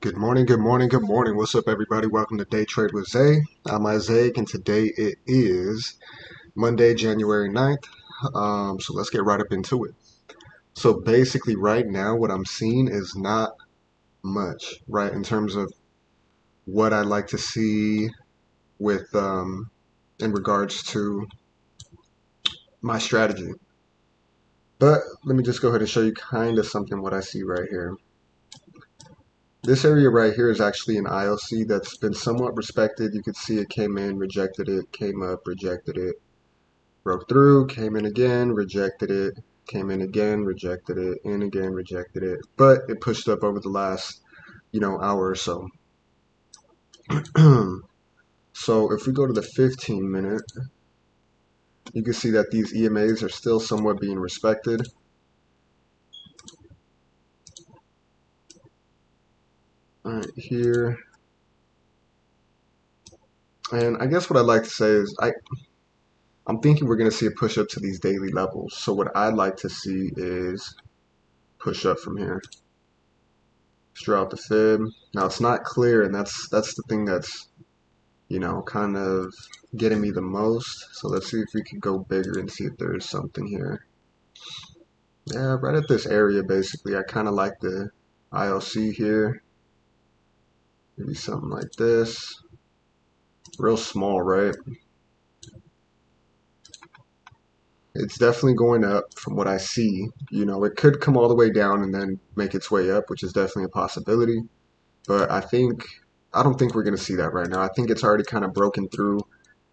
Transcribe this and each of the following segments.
Good morning, good morning, good morning. What's up, everybody? Welcome to Day Trade with Zay. I'm Isaac, and today it is Monday, January 9th. So let's get right up into it. So basically, right now, what I'm seeing is not much, right, in terms of what I'd like to see with in regards to my strategy. But let me just go ahead and show you kind of something what I see right here. This area right here is actually an ILC that's been somewhat respected. You could see it came in, rejected it, came up, rejected it, broke through, came in again, rejected it, came in again, rejected it, in again, rejected it. But it pushed up over the last, hour or so. So if we go to the 15 minute, you can see that these EMAs are still somewhat being respected. Right here. And I guess what I'd like to say is I'm thinking we're going to see a push up to these daily levels. So what I'd like to see is push up from here. Draw out the fib. Now it's not clear, and that's the thing that's kind of getting me the most. So let's see if we can go bigger and see if there is something here. Yeah, right at this area basically. I kind of like the ILC here. Maybe something like this. Real small, right? It's definitely going up from what I see. It could come all the way down and then make its way up, which is definitely a possibility. But I don't think we're going to see that right now. I think it's already kind of broken through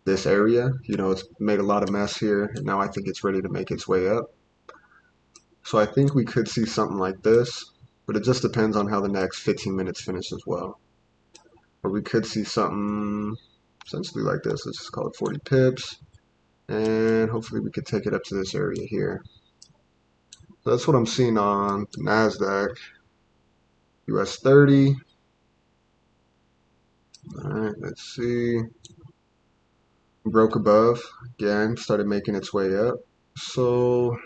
this area. It's made a lot of mess here, and now I think it's ready to make its way up. So I think we could see something like this, but it just depends on how the next 15 minutes finish as well. Or we could see something essentially like this. Let's just call it 40 pips, and hopefully we could take it up to this area here. So that's what I'm seeing on the NASDAQ, US30. All right, let's see. Broke above again, started making its way up. So,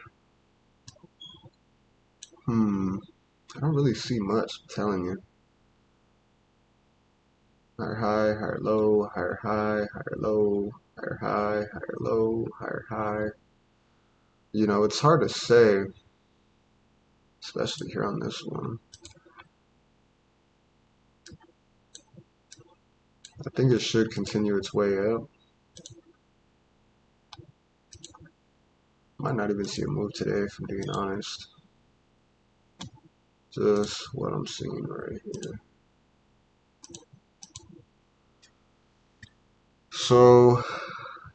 I don't really see much, I'm telling you. Higher high, higher low, higher high, higher low, higher high, higher low, higher high. It's hard to say, especially here on this one. I think it should continue its way up. Might not even see a move today, if I'm being honest. Just what I'm seeing right here. So,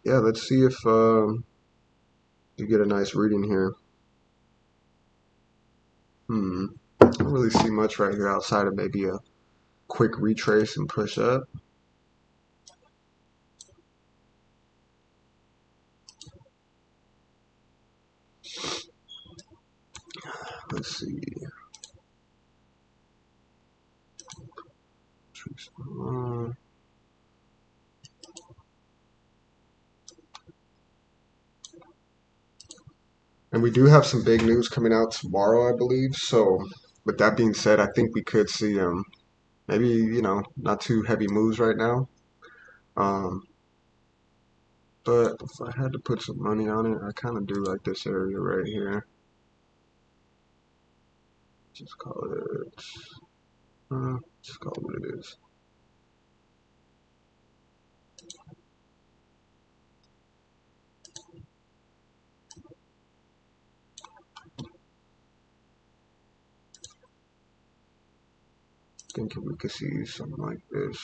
yeah, let's see if you get a nice reading here. I don't really see much right here outside of maybe a quick retrace and push up. Let's see. And we do have some big news coming out tomorrow, I believe. So, with that being said, I think we could see maybe not too heavy moves right now. But if I had to put some money on it, I kind of do like this area right here. Just call it. Just call it what it is. Thinking we could see something like this.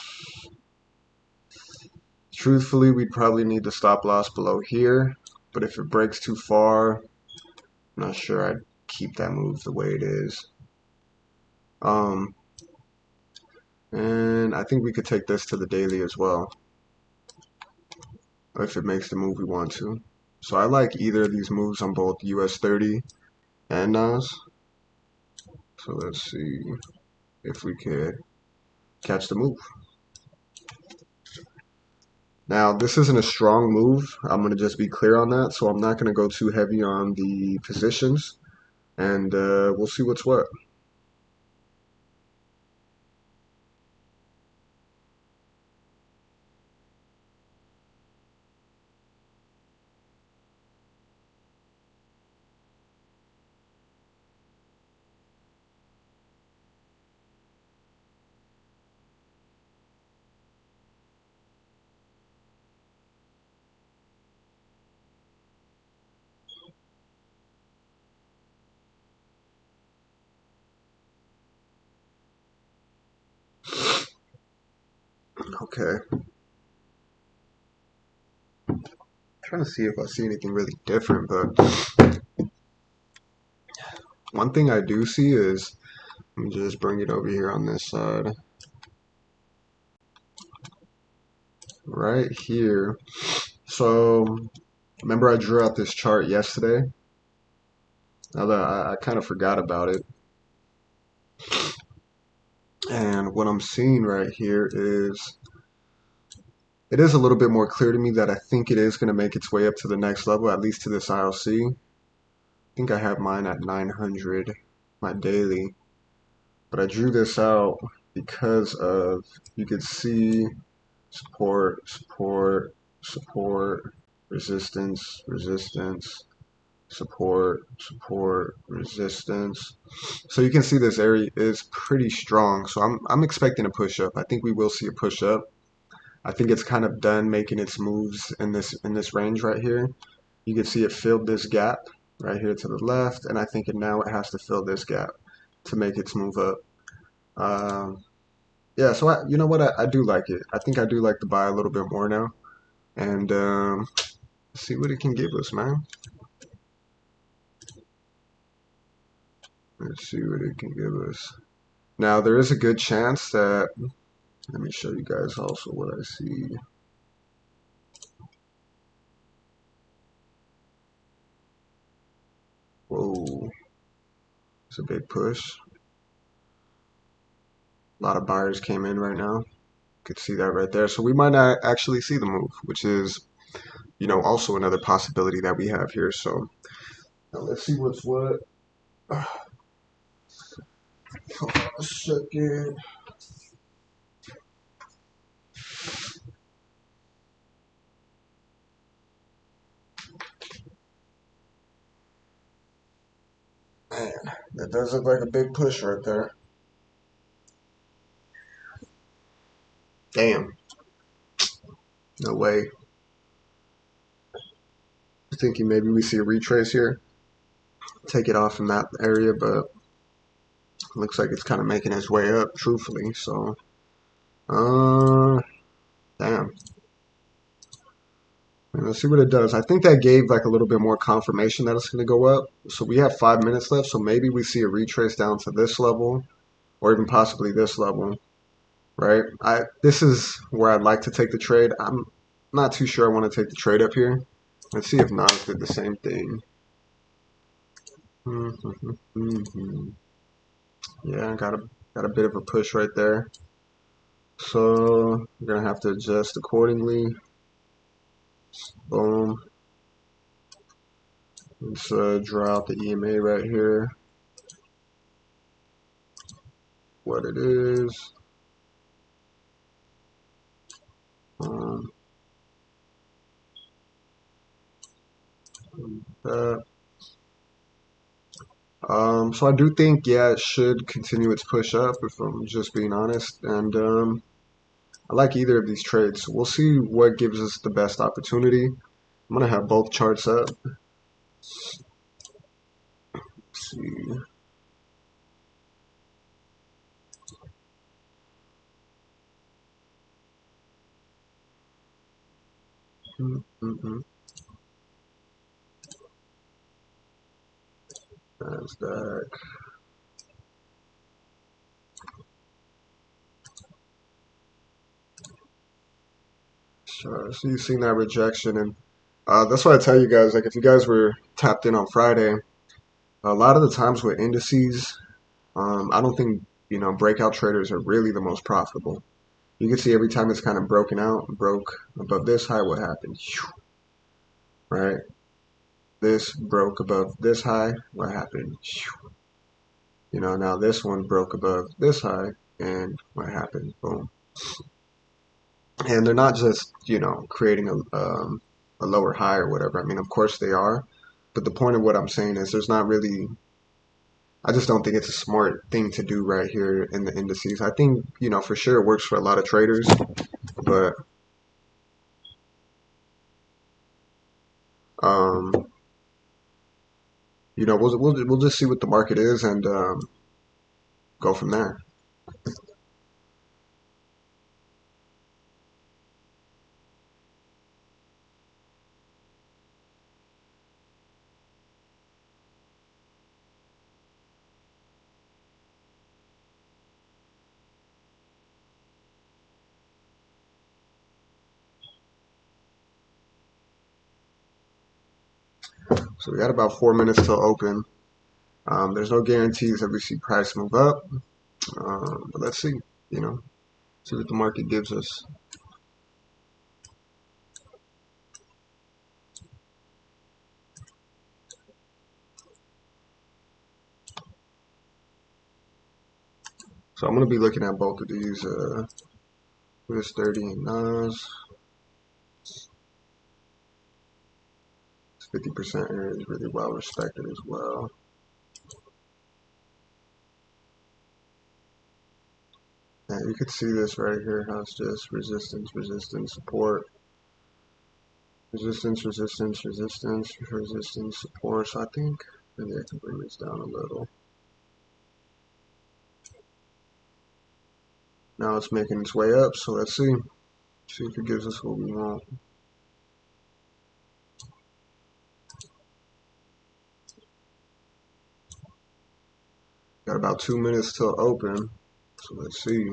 Truthfully, we'd probably need the stop loss below here, but if it breaks too far, I'm not sure I'd keep that move the way it is. And I think we could take this to the daily as well, if it makes the move we want to. So I like either of these moves on both US30 and NAS. So let's see if we could catch the move. Now, this isn't a strong move. I'm going to just be clear on that. So I'm not going to go too heavy on the positions. And we'll see what's what. Okay. Trying to see if I see anything really different, but one thing I do see is, let me just bring it over here on this side. Right here. So, remember I drew out this chart yesterday? Although I kind of forgot about it. And what I'm seeing right here is, it is a little bit more clear to me that I think it is going to make its way up to the next level, at least to this ILC. I think I have mine at 900, my daily. But I drew this out because of, you could see support, support, support, resistance, resistance, support, support, resistance. So you can see this area is pretty strong. So I'm expecting a push up. I think we will see a push up. I think it's kind of done making its moves in this range right here. You can see it filled this gap right here to the left, and I think now it has to fill this gap to make its move up. Yeah, so you know what? I do like it. I think I do like to buy a little bit more now, and see what it can give us, man. Let's see what it can give us. Now, there is a good chance that, let me show you guys also what I see. Whoa, it's a big push. A lot of buyers came in right now. Could see that right there. So we might not actually see the move, which is, you know, also another possibility that we have here. So now let's see what's what. Hold on a second. Man, that does look like a big push right there. Damn. No way. Thinking maybe we see a retrace here. Take it off in that area, but looks like it's kind of making its way up, truthfully. So, damn. Let's see what it does. I think that gave like a little bit more confirmation that it's going to go up. So we have 5 minutes left. So maybe we see a retrace down to this level, or even possibly this level, right? This is where I'd like to take the trade. I'm not too sure I want to take the trade up here. Let's see if Nas did the same thing. Yeah, got a bit of a push right there. So we're gonna have to adjust accordingly. Boom. Let's draw out the EMA right here. What it is. That. So I do think, yeah, it should continue its push up, if I'm just being honest. And I like either of these trades. We'll see what gives us the best opportunity. I'm gonna have both charts up. Let's see. NASDAQ. Sure. So you've seen that rejection, and that's why I tell you guys, like if you guys were tapped in on Friday, a lot of the times with indices, I don't think, you know, breakout traders are really the most profitable. You can see every time it's kind of broken out, broke above this high, what happened? Right? This broke above this high, what happened? You know, now this one broke above this high, and what happened? Boom. And they're not just, you know, creating a lower high or whatever. I mean, of course they are, but the point of what I'm saying is there's not really, I just don't think it's a smart thing to do right here in the indices. I think, you know, for sure it works for a lot of traders, but um, you know, we'll just see what the market is and go from there. So we got about 4 minutes till open. There's no guarantees that we see price move up, but let's see, see what the market gives us. So I'm going to be looking at both of these, US30 and NAS. 50% area is really well respected as well. And you could see this right here, how it's just resistance, resistance, support, resistance, resistance, resistance, resistance, support. So I think maybe I can bring this down a little. Now it's making its way up, so let's see if it gives us what we want. Got about 2 minutes till open, so let's see.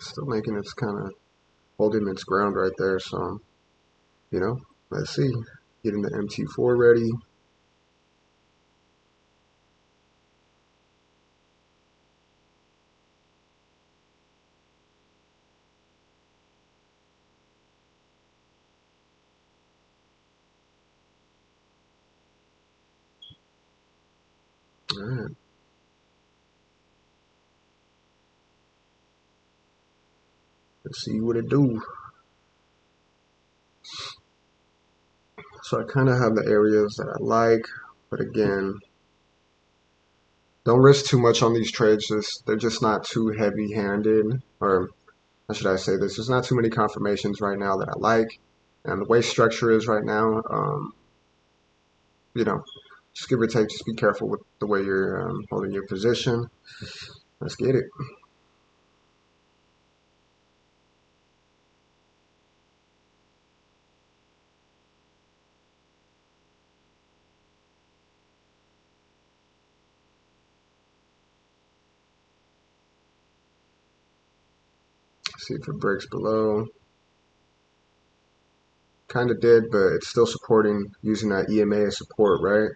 Still making its kind of holding its ground right there, so let's see. Getting the MT4 ready. All right. Let's see what it do. So I kind of have the areas that I like, but again, don't risk too much on these trades. They're just not too heavy-handed, or how should I say this? There's not too many confirmations right now that I like, and the way structure is right now, just give or take, just be careful with the way you're holding your position. Let's get it. See if it breaks below. Kind of did, but it's still supporting using that EMA as support, right?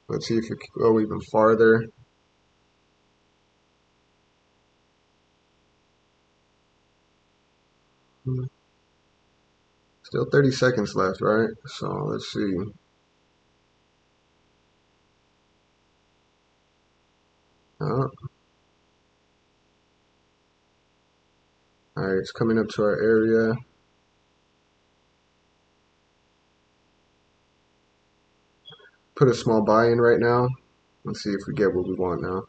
Let's see if it can go even farther. Still 30 seconds left, right? So let's see. Oh. Alright, it's coming up to our area. Put a small buy in right now. Let's see if we get what we want now.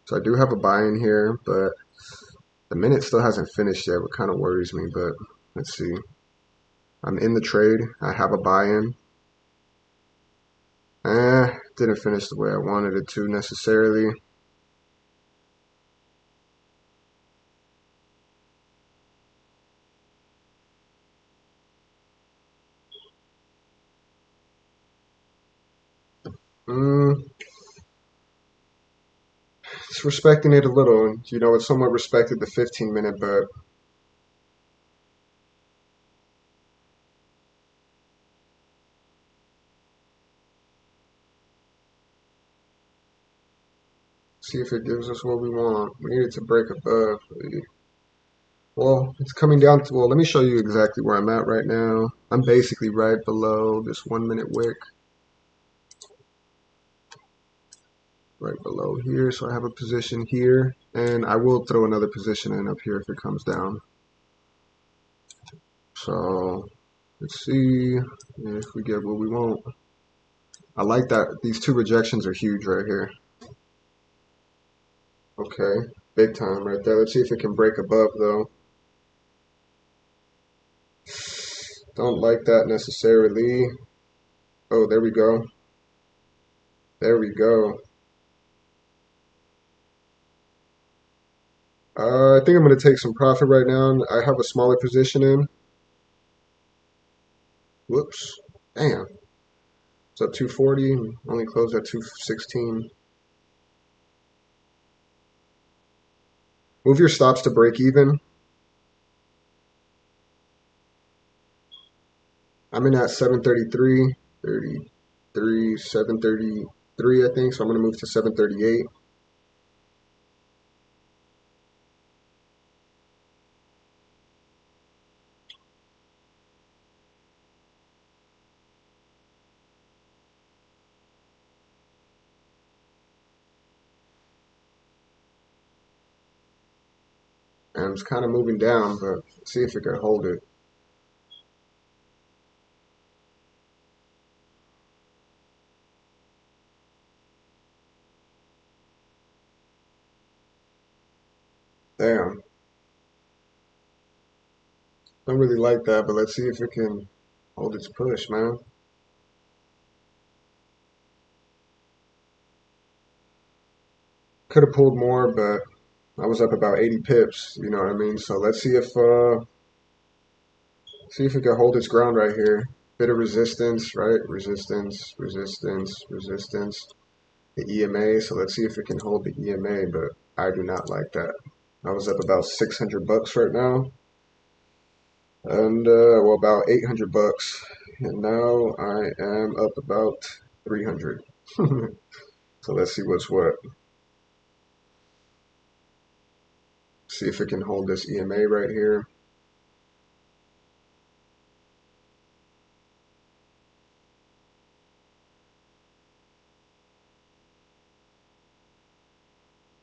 So I do have a buy in here, but the minute still hasn't finished yet, what kind of worries me, but let's see. I'm in the trade. I have a buy in. Didn't finish the way I wanted it to necessarily. It's respecting it a little. It's somewhat respected the 15-minute, but see if it gives us what we want. We need it to break above. Well, it's coming down to, well, let me show you exactly where I'm at right now. I'm basically right below this 1 minute wick. right below here. So I have a position here, and I will throw another position in up here if it comes down. So let's see if we get what we want. I like that these two rejections are huge right here. Okay, big time right there. Let's see if it can break above though. Don't like that necessarily. Oh, there we go. There we go. I think I'm going to take some profit right now. I have a smaller position in. Whoops. Damn. It's up 240. Only closed at 216. Move your stops to break even. I'm in at 733, 33, 733, I think. So I'm going to move to 738. And it's kind of moving down, but let's see if it can hold it. Damn. Don't really like that, but let's see if it can hold its push, man. Could have pulled more, but I was up about 80 pips, you know what I mean? So let's see if it can hold its ground right here. Bit of resistance, right? Resistance, resistance, resistance. The EMA, so let's see if it can hold the EMA, but I do not like that. I was up about 600 bucks right now, and well, about 800 bucks, and now I am up about 300. So let's see what's what. See if it can hold this EMA right here.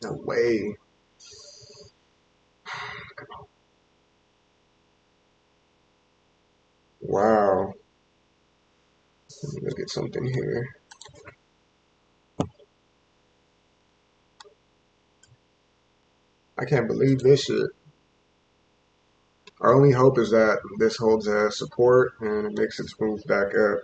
No way. Wow. Let me look at something here. I can't believe this shit. Our only hope is that this holds as support and it makes its move back up.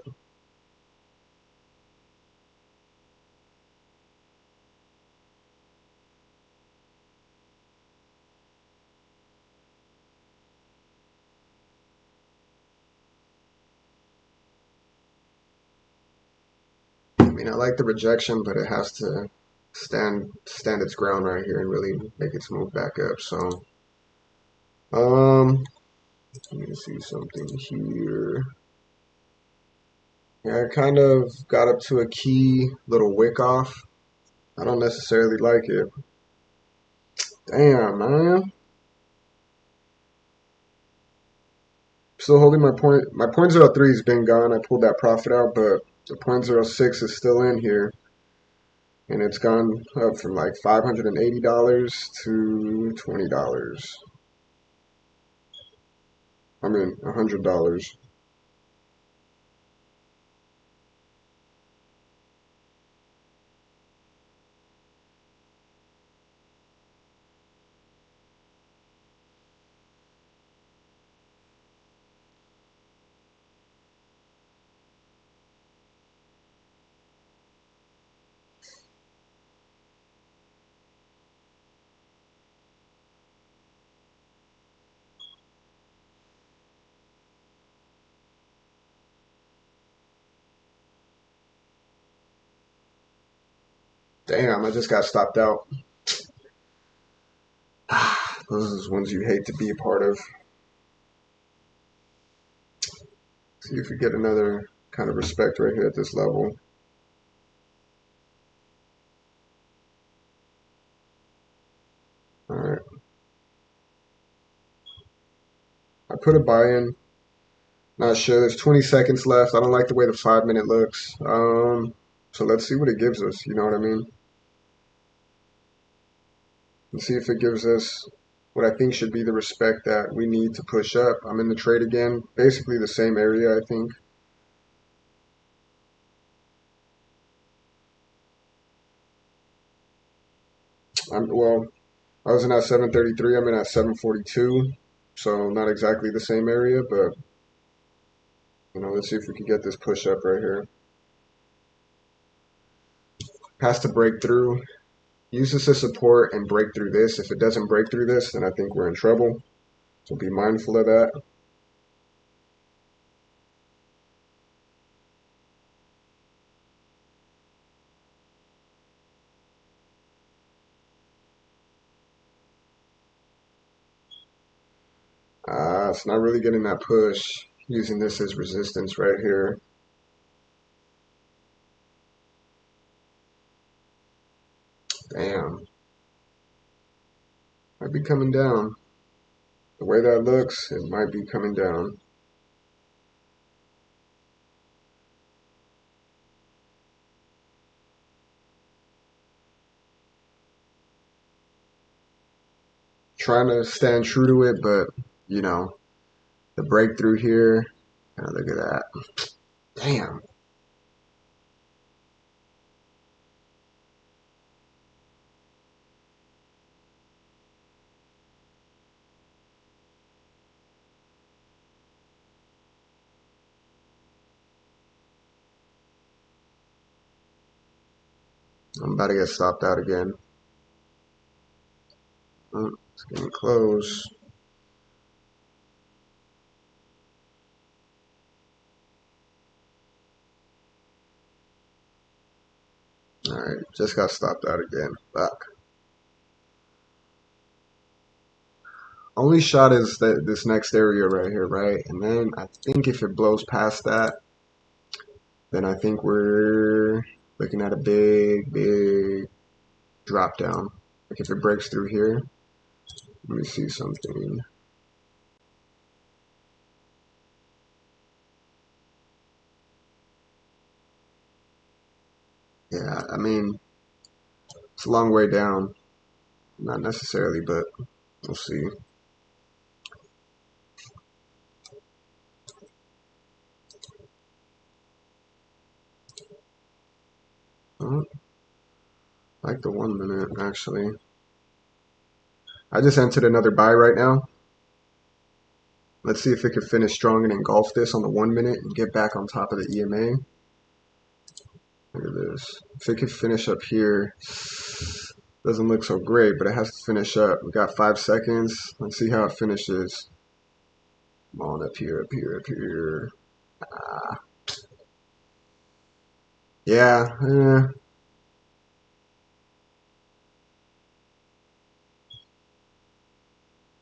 I mean, I like the rejection, but it has to stand its ground right here and really make its move back up. So, let me see something here. Yeah, I kind of got up to a key little wick off. I don't necessarily like it. Damn, man. Still holding my point. My point 0.03 has been gone. I pulled that profit out, but the point 0.06 is still in here. And it's gone up from like $580 to $20. I mean, $100. Damn, I just got stopped out. Those are ones you hate to be a part of. See if we get another kind of respect right here at this level. All right. I put a buy in. Not sure. There's 20 seconds left. I don't like the way the 5 minute looks. So let's see what it gives us. You know what I mean? and see if it gives us what I think should be the respect that we need to push up. I'm in the trade again, basically the same area, I think. Well, I was in at 733, I'm in at 742, so not exactly the same area, but let's see if we can get this push up right here. Has to break through. Use this as support and break through this. If it doesn't break through this, then I think we're in trouble. So be mindful of that. It's not really getting that push. Using this as resistance right here. Damn. Might be coming down. The way that looks, it might be coming down. Trying to stand true to it, but the breakthrough here. Look at that. Damn. I'm about to get stopped out again. Oh, it's getting close. Alright, just got stopped out again. Fuck. Only shot is this next area right here, right? And then I think if it blows past that, then I think we're looking at a big, big drop down. Like if it breaks through here, let me see something. Yeah, I mean, it's a long way down. Not necessarily, but we'll see. Oh, like the 1 minute, actually. I just entered another buy right now. Let's see if it can finish strong and engulf this on the 1 minute and get back on top of the EMA. Look at this. If it could finish up here, doesn't look so great, but it has to finish up. We got 5 seconds. Let's see how it finishes. Come on, up here, up here, up here. Ah. Yeah,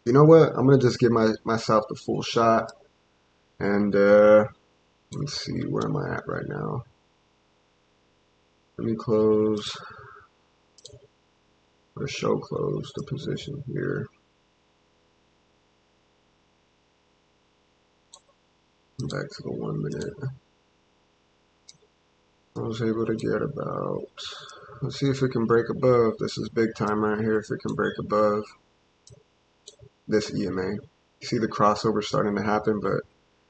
You know what? I'm gonna just give myself the full shot, and let's see, where am I at right now? Let me close or show close the position here. Back to the 1 minute. I was able to get about, let's see if it can break above. This is big time right here. If it can break above this EMA. You see the crossover starting to happen, but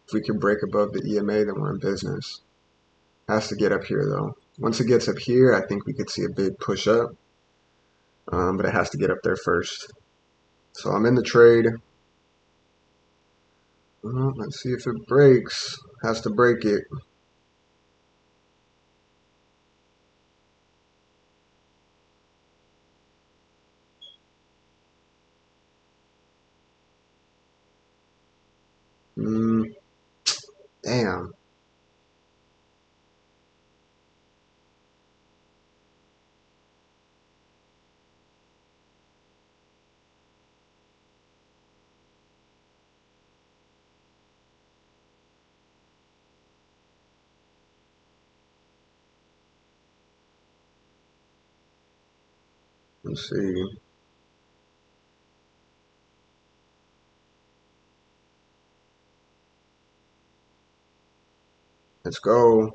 if we can break above the EMA, then we're in business. Has to get up here though. Once it gets up here, I think we could see a big push up, but it has to get up there first. So I'm in the trade. Let's see if it breaks. Has to break it. Damn. Let's see. Let's go.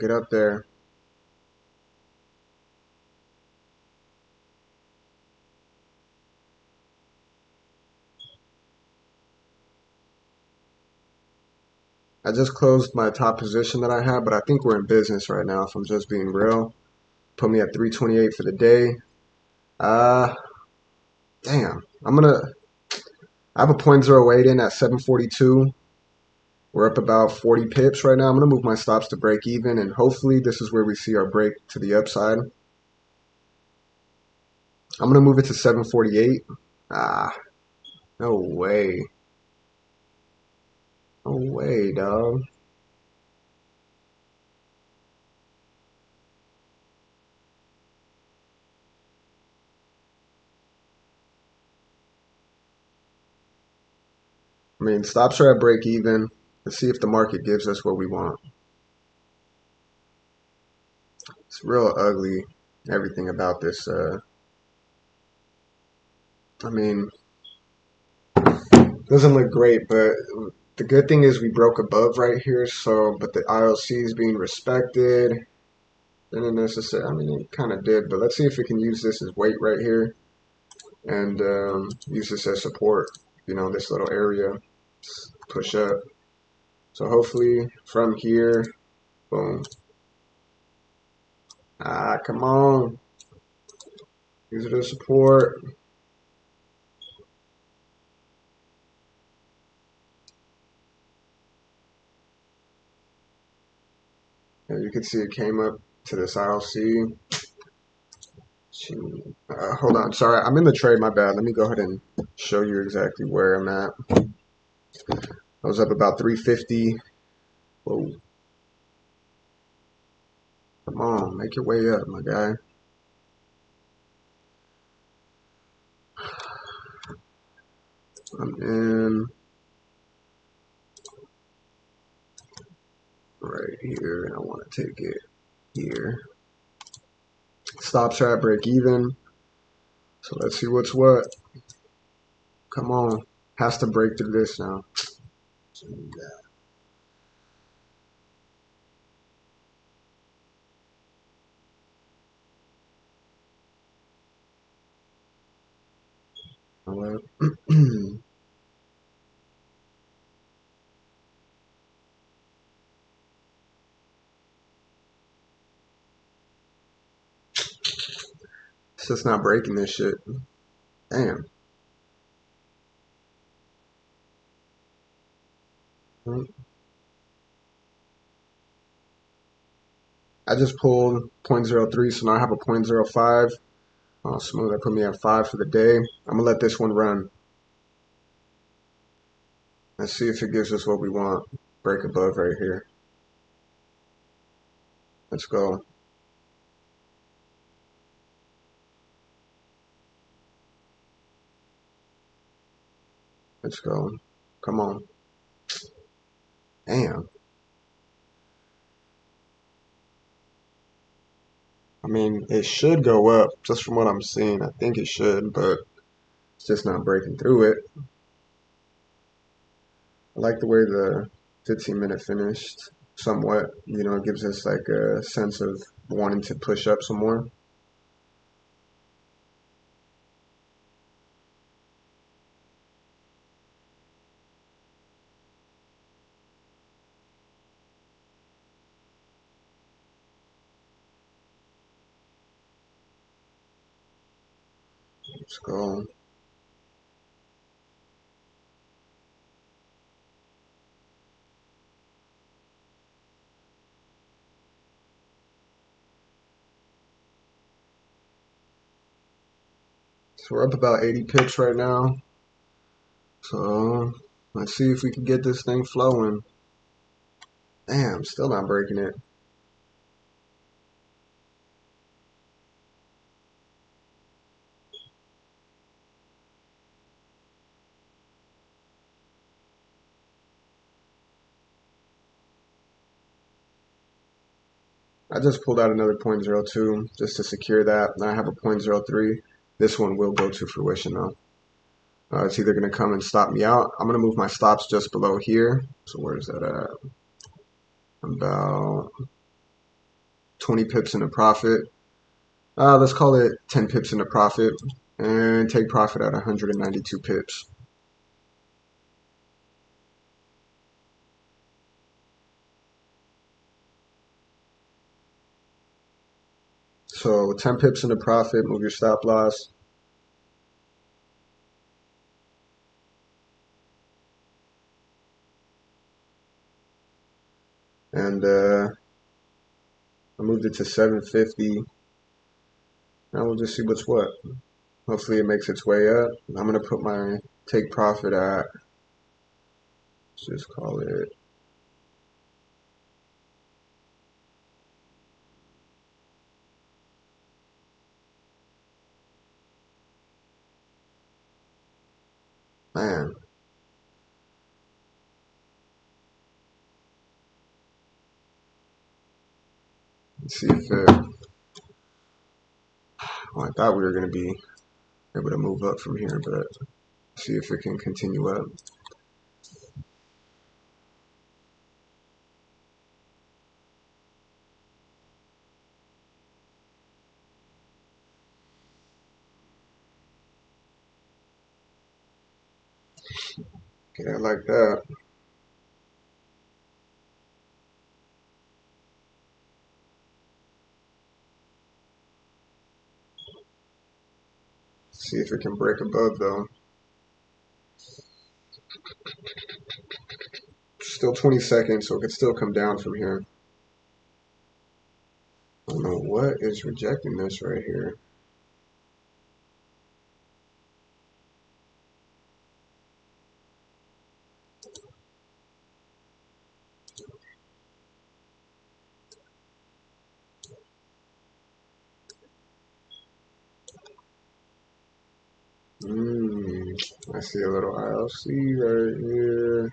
get up there. I just closed my top position that I had, but I think we're in business right now, if I'm just being real. Put me at 328 for the day. Damn. I have a .08 in at 742. We're up about 40 pips right now. I'm gonna move my stops to break even, and hopefully this is where we see our break to the upside. I'm gonna move it to 748. No way. No way, dog. I mean, stops are at break even. Let's see if the market gives us what we want. It's real ugly, everything about this. I mean, doesn't look great, but the good thing is we broke above right here. So, but the ILC is being respected. Didn't necessarily, I mean, it kind of did, but let's see if we can use this as weight right here and use this as support. You know, this little area, push up. So hopefully from here, boom. Come on. Use it as support. And you can see it came up to this ILC. Hold on, sorry, I'm in the trade, my bad. Let me go ahead and show you exactly where I'm at. I was up about 350. Whoa. Come on, make your way up, my guy. I'm in right here, and I want to take it here. Stops are at break even. So let's see what's what. Come on. Has to break through this now. It's just not breaking this shit. Damn. I just pulled .03, so now I have a .05. Oh, smooth. That put me at 5 for the day. I'm gonna let this one run. Let's see if it gives us what we want. Break above right here. Let's go. Let's go. Come on. Damn. I mean, it should go up just from what I'm seeing. I think it should, but it's just not breaking through it. I like the way the 15-minute finished somewhat. You know, it gives us like a sense of wanting to push up some more. Let's go. So we're up about 80 pips right now. So let's see if we can get this thing flowing. Damn, still not breaking it. I just pulled out another .02 just to secure that. I have a .03. This one will go to fruition though. It's either going to come and stop me out. I'm going to move my stops just below here. So where's that at? About 20 pips in a profit. Let's call it 10 pips in a profit and take profit at 192 pips. So 10 pips in a profit, move your stop loss. And I moved it to 750. Now we'll just see what's what. Hopefully it makes its way up. I'm going to put my take profit at, let's just call it, man. Let's see if it, well, I thought we were going to be able to move up from here, but see if it can continue up. Okay, I like that. See if it can break above though. Still 20 seconds, so it could still come down from here. I don't know what is rejecting this right here. I see a little ILC right here.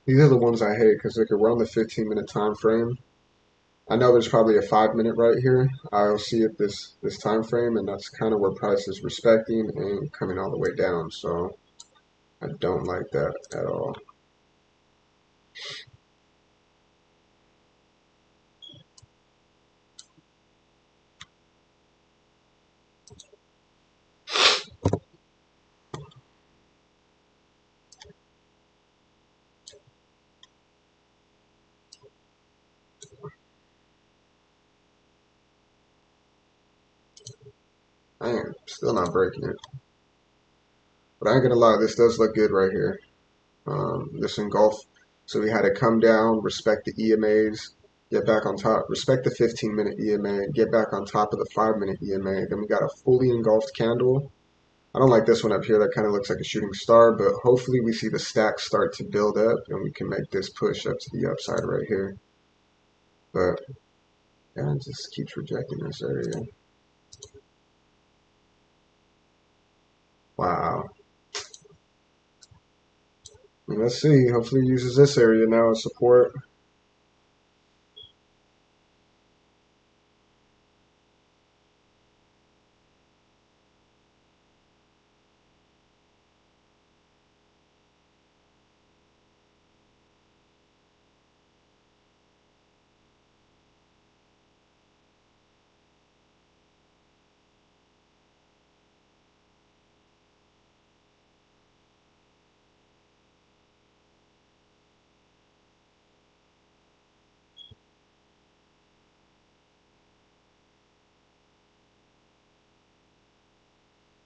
These are the ones I hate because they could run the 15-minute time frame. I know there's probably a 5-minute right here. I'll see at this time frame, and that's kind of where price is respecting and coming all the way down. So I don't like that at all. Man, still not breaking it. But I ain't gonna lie, this does look good right here. This engulf. So we had to come down, respect the EMAs, get back on top, respect the 15-minute EMA, get back on top of the 5-minute EMA. Then we got a fully engulfed candle. I don't like this one up here. That kind of looks like a shooting star, but hopefully we see the stack start to build up and we can make this push up to the upside right here. But yeah, it just keeps rejecting this area. Wow. Let's see. Hopefully it uses this area now as support.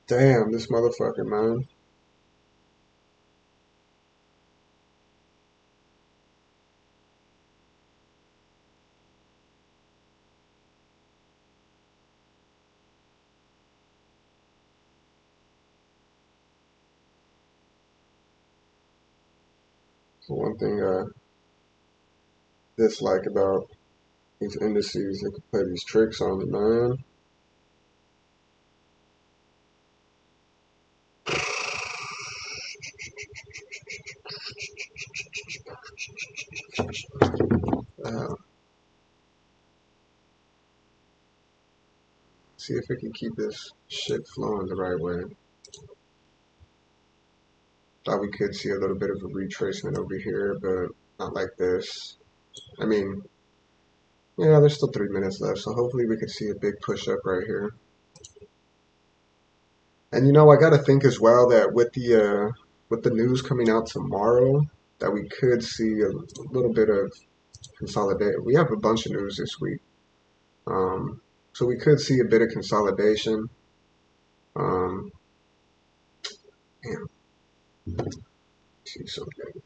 Damn, this motherfucker, man. So one thing I dislike about these indices, they can play these tricks on you, man. See if it can keep this shit flowing the right way. Thought we could see a little bit of a retracement over here, but not like this. I mean, yeah, there's still 3 minutes left, so hopefully we could see a big push up right here. And I got to think as well that with the news coming out tomorrow, that we could see a little bit of consolidation. We have a bunch of news this week, um, so we could see a bit of consolidation. Um, Damn, see something.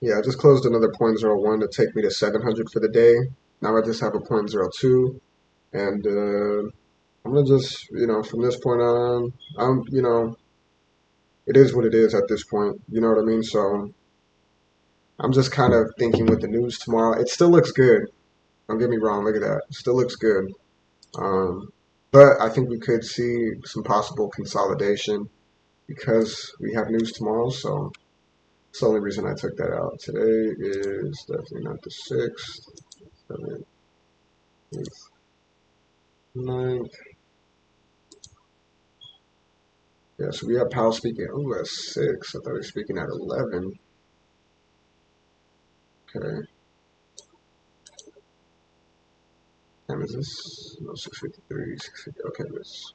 Yeah, I just closed another point zero one to take me to 700 for the day. Now I just have a point zero two, and I'm gonna just, from this point on, it is what it is at this point. You know what I mean? So I'm just kind of thinking with the news tomorrow. It still looks good. Don't get me wrong. Look at that. It still looks good. Um, but I think we could see some possible consolidation because we have news tomorrow. So it's the only reason I took that out. Today is definitely not the 6th, 7th, 8th, 9th. Yeah, so we have Powell speaking. Oh, at 6. I thought he was speaking at 11. Okay. Time is this? No, 6:53. 6:50. Okay, this.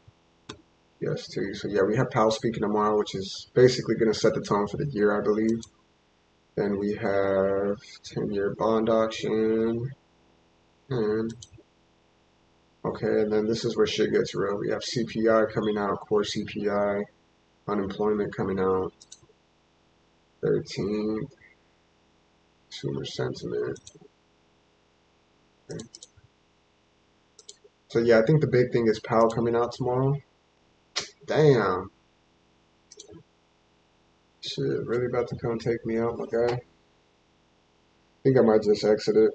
Yes, too. So yeah, we have Powell speaking tomorrow, which is basically going to set the tone for the year, I believe. Then we have 10-year bond auction, and okay, and then this is where shit gets real. We have CPI coming out, core CPI, unemployment coming out, 13th, consumer sentiment. Okay. So yeah, I think the big thing is Powell coming out tomorrow. Damn, shit, really about to come take me out, my guy. I think I might just exit it.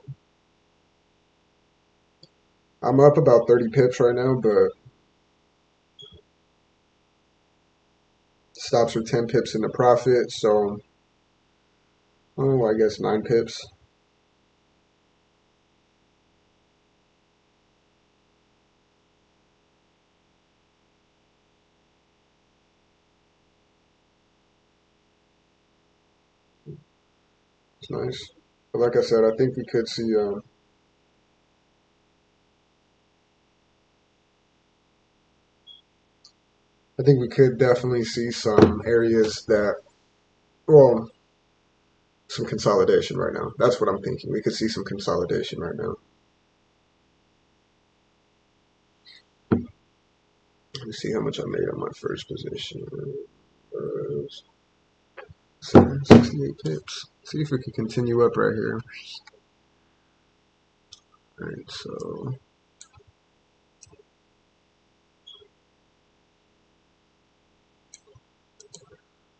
I'm up about 30 pips right now, but stops with 10 pips in the profit, so oh, I guess 9 pips. It's nice. But like I said, I think we could see. I think we could definitely see some areas that, well, some consolidation right now. That's what I'm thinking. We could see some consolidation right now. Let me see how much I made on my first position. 68 pips. See if we can continue up right here. All right, so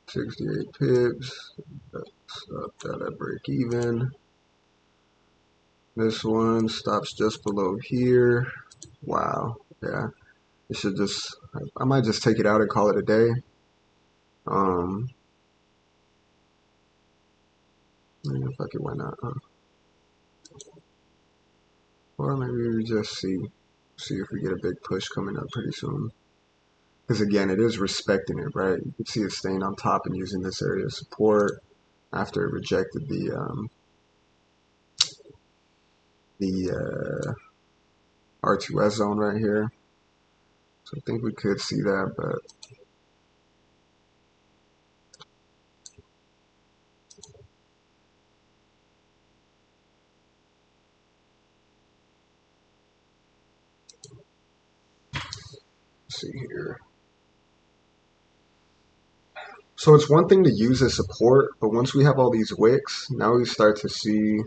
68 pips. That's up that I break even. This one stops just below here. Wow. Yeah. It should just, I might just take it out and call it a day. Um, yeah, fuck it, why not? Or maybe we just see if we get a big push coming up pretty soon. Because again, it is respecting it, right? You can see it staying on top and using this area of support after it rejected the R2S zone right here. So I think we could see that, but let's see here. So it's one thing to use as support, but once we have all these wicks, now we start to see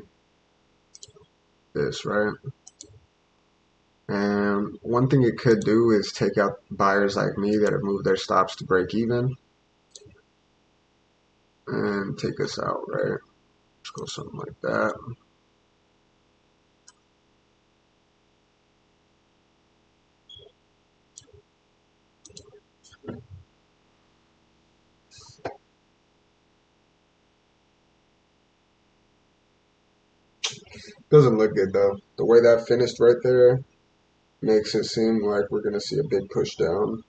this, right? And one thing it could do is take out buyers like me that have moved their stops to break even and take us out, right? Let's go something like that. Doesn't look good though. The way that finished right there makes it seem like we're gonna see a big push down.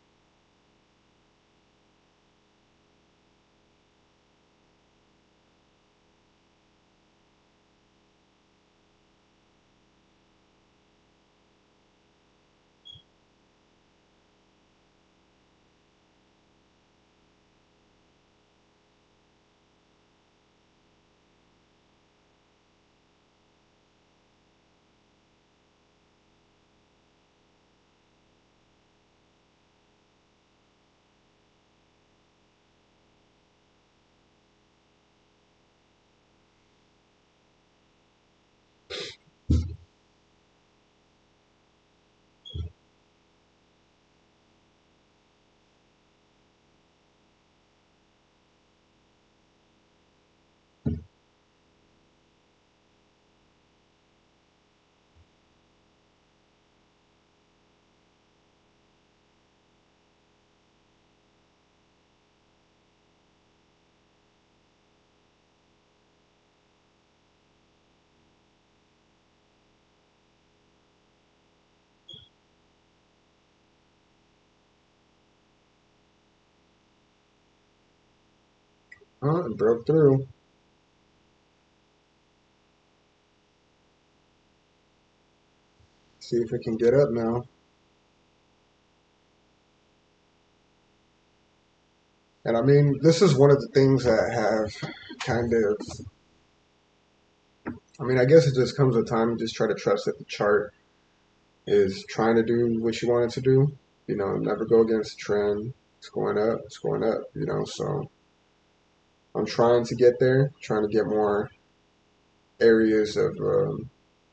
Oh, it broke through. See if it can get up now. And I mean, this is one of the things that have kind of, I mean, I guess it just comes with time. You just try to trust that the chart is trying to do what you want it to do. You know, never go against the trend. It's going up, it's going up, you know. So I'm trying to get there, trying to get more areas of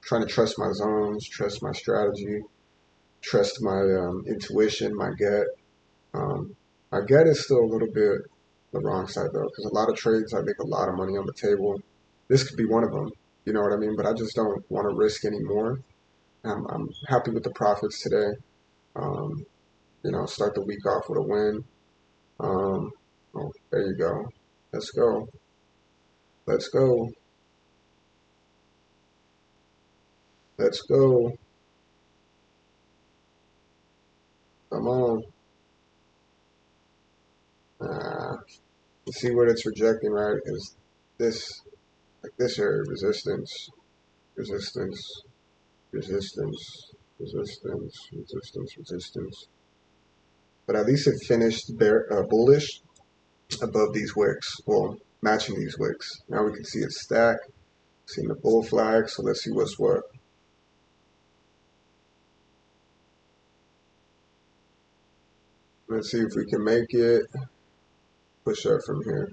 trying to trust my zones, trust my strategy, trust my intuition, my gut. My gut is still a little bit the wrong side though, because a lot of trades I make a lot of money on the table. This could be one of them. You know what I mean? But I just don't want to risk anymore. I'm happy with the profits today. Um, you know, start the week off with a win. Um, oh, there you go. Let's go. Let's go. Let's go. Come on. Uh, you see what it's rejecting, right? Is this like this area resistance, resistance, resistance, resistance, resistance, resistance. But at least it finished bullish above these wicks. Well, matching these wicks. Now we can see it stack. Seeing the bull flag. So let's see what's what. Let's see if we can make it push up from here.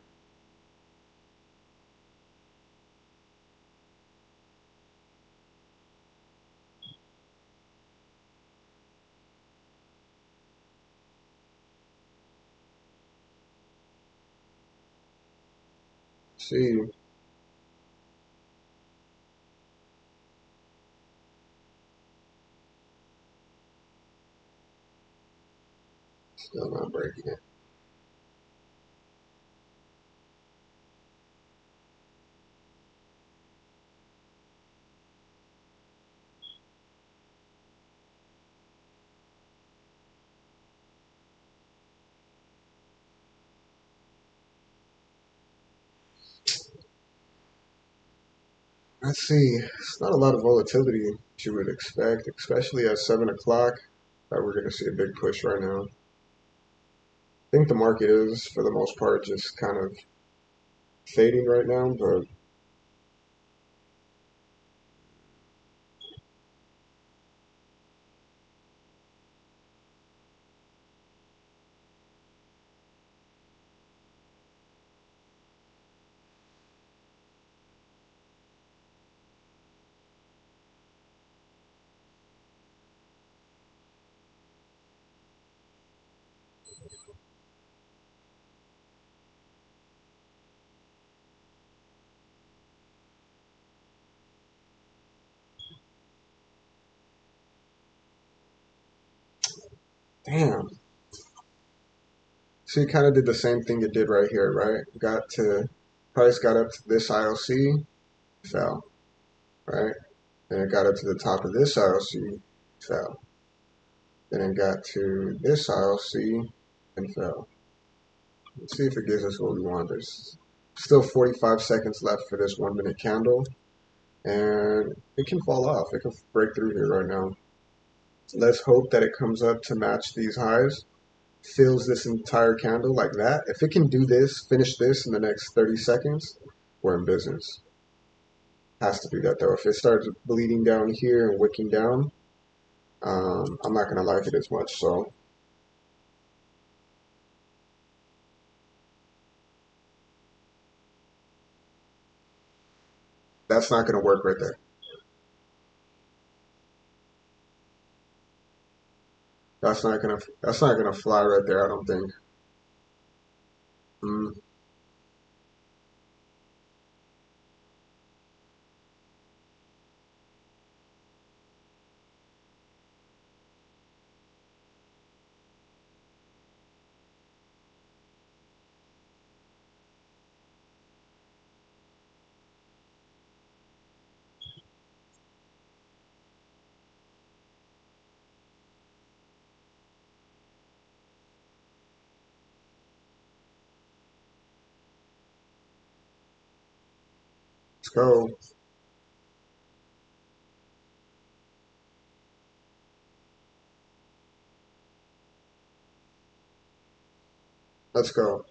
See, still not breaking it. Let's see. It's not a lot of volatility you would expect, especially at 7 o'clock. That we're going to see a big push right now. I think the market is, for the most part, just kind of fading right now, but damn. So you kind of did the same thing you did right here, right? Got to, price got up to this ILC, fell, right? Then it got up to the top of this ILC, fell. Then it got to this ILC and fell. Let's see if it gives us what we want. There's still 45 seconds left for this 1 minute candle, and it can fall off. It can break through here right now. Let's hope that it comes up to match these highs, fills this entire candle like that. If it can do this, finish this in the next 30 seconds, we're in business. Has to do that though. If it starts bleeding down here and wicking down, I'm not gonna like it as much. So that's not gonna work right there. That's not gonna fly right there, I don't think. Mm, let's go. Let's go.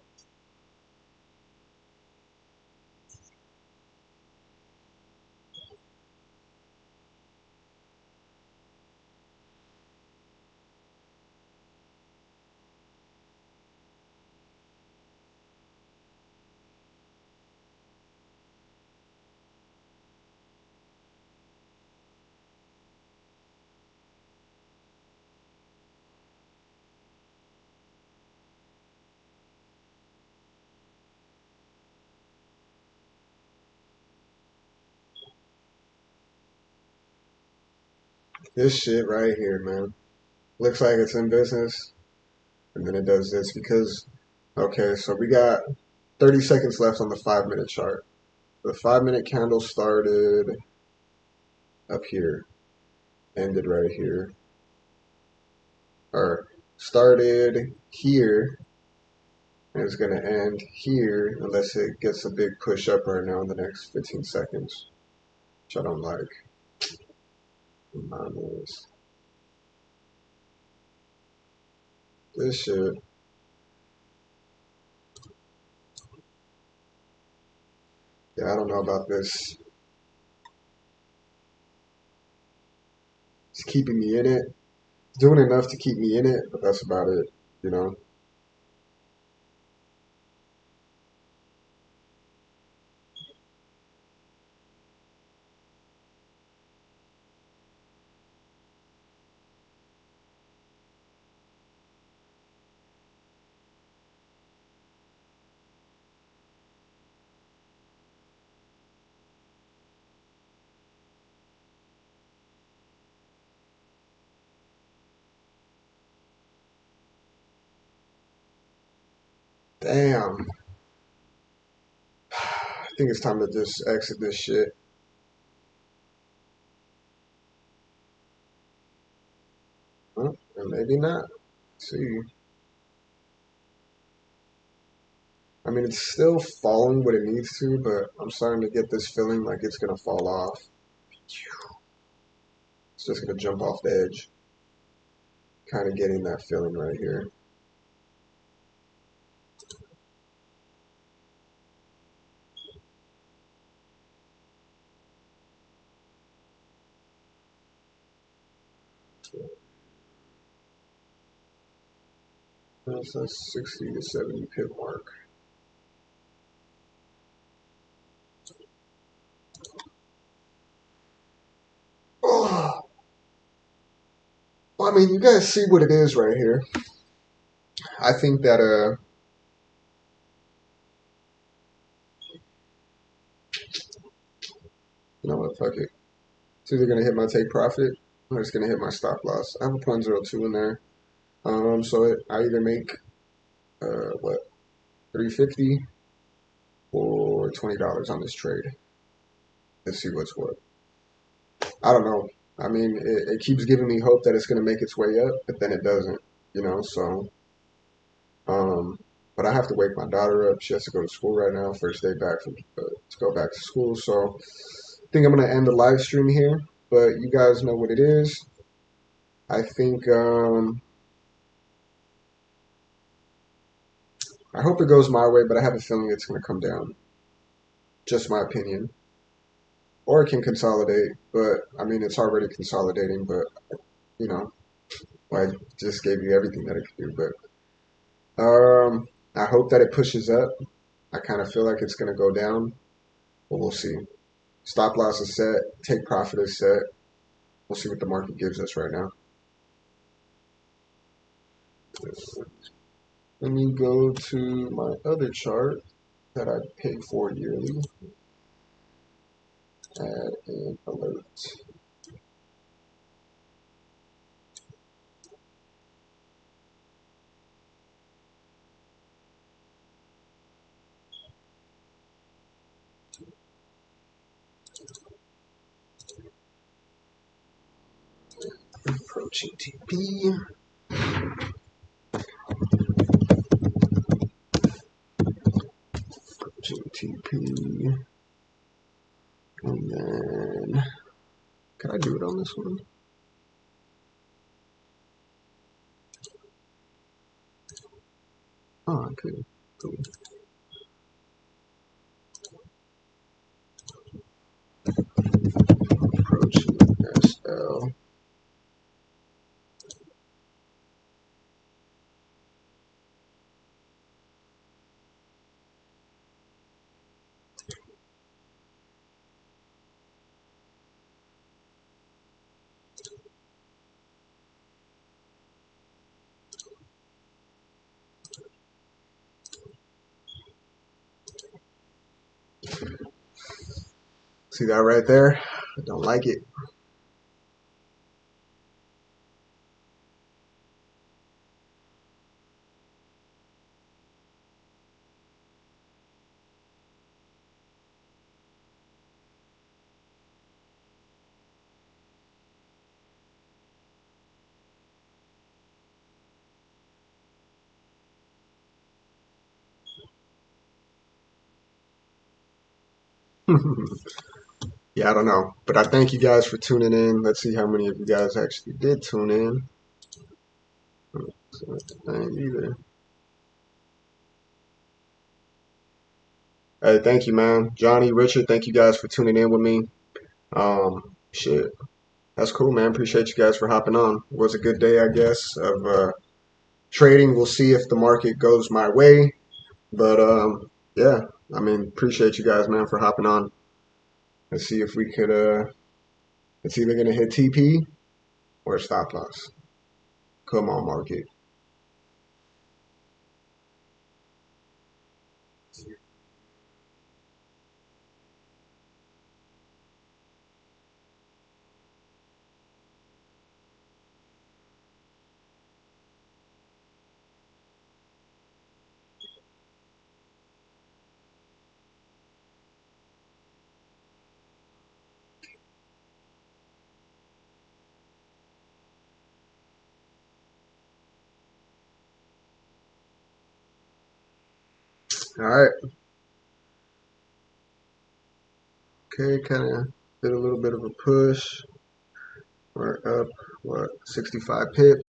This shit right here, man. Looks like it's in business, and then it does this because, okay, so we got 30 seconds left on the 5 minute chart. The 5 minute candle started up here, ended right here, or started here, and it's gonna end here unless it gets a big push up right now in the next 15 seconds, which I don't like. This shit. Yeah, I don't know about this. It's keeping me in it. It's doing enough to keep me in it, but that's about it, you know? Damn. I think it's time to just exit this shit. Huh? Or maybe not. Let's see. I mean, it's still falling what it needs to, but I'm starting to get this feeling like it's gonna fall off. It's just gonna jump off the edge. Kind of getting that feeling right here. That's a 60 to 70 pip mark. Oh, well, I mean, you guys see what it is right here. I think that you know what, fuck it. It's either gonna hit my take profit or it's gonna hit my stop loss. I have a 0.02 in there. So I either make what 350 or $20 on this trade. Let's see what's what. I don't know. I mean, it keeps giving me hope that it's going to make its way up, but then it doesn't, you know. So, um, but I have to wake my daughter up. She has to go to school right now. First day back from to go back to school. So, I think I'm going to end the live stream here. But you guys know what it is. I think I hope it goes my way, but I have a feeling it's going to come down. Just my opinion. Or it can consolidate, but I mean, it's already consolidating. But you know, I just gave you everything that it could do. But I hope that it pushes up. I kind of feel like it's going to go down, but we'll see. Stop loss is set. Take profit is set. We'll see what the market gives us right now. Let me go to my other chart that I pay for yearly. Add an alert. Approaching TP. Approaching TP. And then, can I do it on this one? Oh, I could. Cool. Approaching SL. See that right there? I don't like it. Yeah, I don't know. But I thank you guys for tuning in. Let's see how many of you guys actually did tune in. Either. Hey, thank you, man. Johnny, Richard, thank you guys for tuning in with me. Shit. That's cool, man. Appreciate you guys for hopping on. It was a good day, I guess, of trading. We'll see if the market goes my way. But yeah, I mean, appreciate you guys, man, for hopping on. Let's see if we could it's either gonna hit TP or stop loss. Come on, market. All right. Okay, kind of did a little bit of a push. We're up, what, 65 pips.